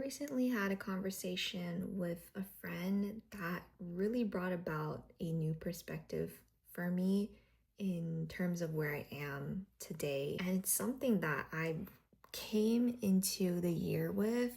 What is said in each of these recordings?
recently had a conversation with a friend that really brought about a new perspective for me in terms of where I am today. And it's something that I came into the year with,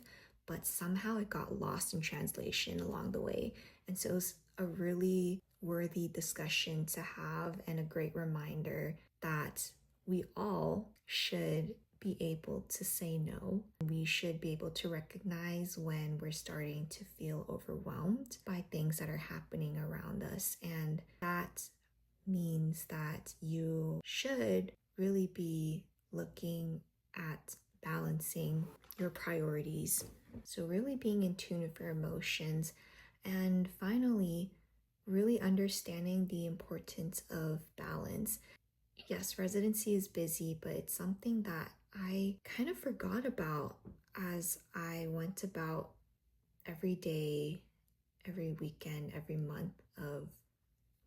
but somehow it got lost in translation along the way. And so it's a really worthy discussion to have and a great reminder that we all should be able to say no. We should be able to recognize when we're starting to feel overwhelmed by things that are happening around us. And that means that you should really be looking at balancing your priorities. So really being in tune with your emotions. And finally, really understanding the importance of balance. Yes, residency is busy, but it's something that I kind of forgot about as I went about every day, every weekend, every month of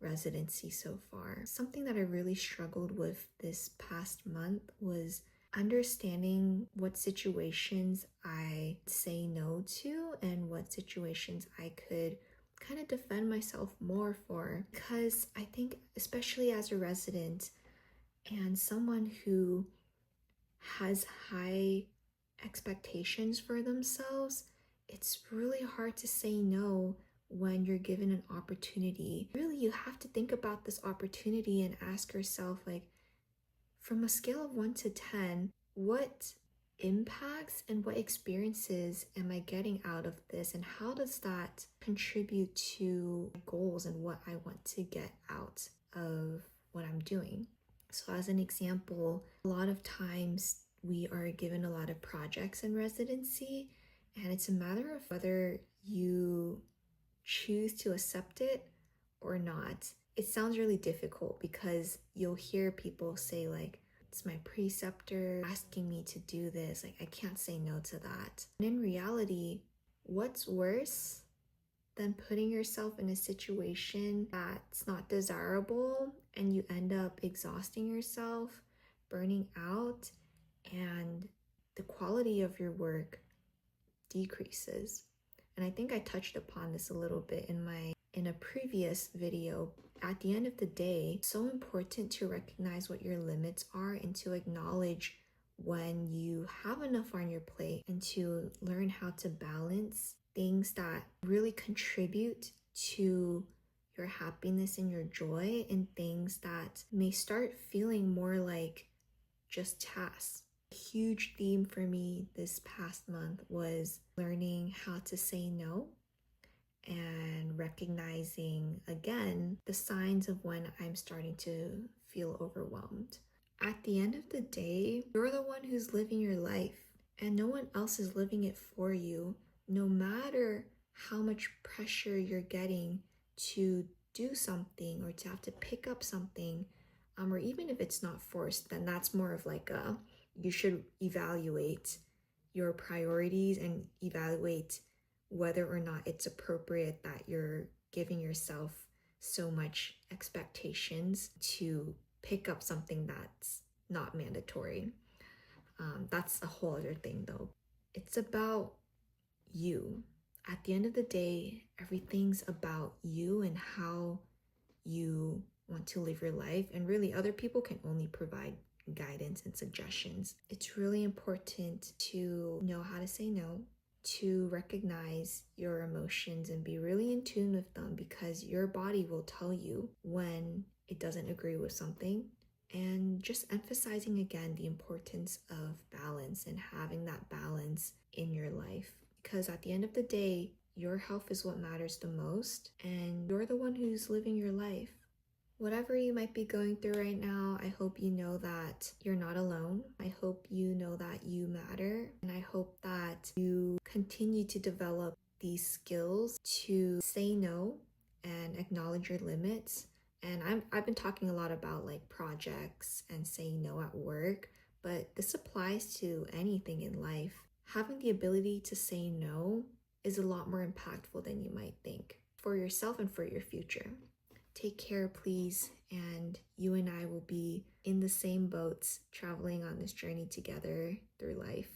residency so far. Something that I really struggled with this past month was understanding what situations I say no to and what situations I could kind of defend myself more for. Because I think, especially as a resident, and someone who has high expectations for themselves, it's really hard to say no when you're given an opportunity. Really, you have to think about this opportunity and ask yourself, like, from a scale of 1 to 10, what impacts and what experiences am I getting out of this, and how does that contribute to my goals and what I want to get out of what I'm doing? So as an example, a lot of times we are given a lot of projects in residency, and it's a matter of whether you choose to accept it or not. It sounds really difficult because you'll hear people say, like, it's my preceptor asking me to do this, like I can't say no to that. And in reality, what's worse than putting yourself in a situation that's not desirable and you end up exhausting yourself, burning out, and the quality of your work decreases? And I think I touched upon this a little bit in a previous video. At the end of the day, it's so important to recognize what your limits are and to acknowledge when you have enough on your plate, and to learn how to balance things that really contribute to your happiness and your joy, and things that may start feeling more like just tasks. A huge theme for me this past month was learning how to say no and recognizing again the signs of when I'm starting to feel overwhelmed. At the end of the day, you're the one who's living your life, and no one else is living it for you. No matter how much pressure you're getting to do something or to have to pick up something, or even if it's not forced, then that's more of like you should evaluate your priorities and evaluate whether or not it's appropriate that you're giving yourself so much expectations to pick up something that's not mandatory. That's a whole other thing though. It's about you. At the end of the day, everything's about you and how you want to live your life, and really other people can only provide guidance and suggestions. It's really important to know how to say no, to recognize your emotions and be really in tune with them, because your body will tell you when it doesn't agree with something. And just emphasizing again the importance of balance and having that balance in your life, because at the end of the day, your health is what matters the most, and you're the one who's living your life. Whatever you might be going through right now, I hope you know that you're not alone. I hope you know that you matter, and I hope that you continue to develop these skills to say no and acknowledge your limits. And I've been talking a lot about like projects and saying no at work, but this applies to anything in life. Having the ability to say no is a lot more impactful than you might think, for yourself and for your future. Take care, please, and you and I will be in the same boats traveling on this journey together through life.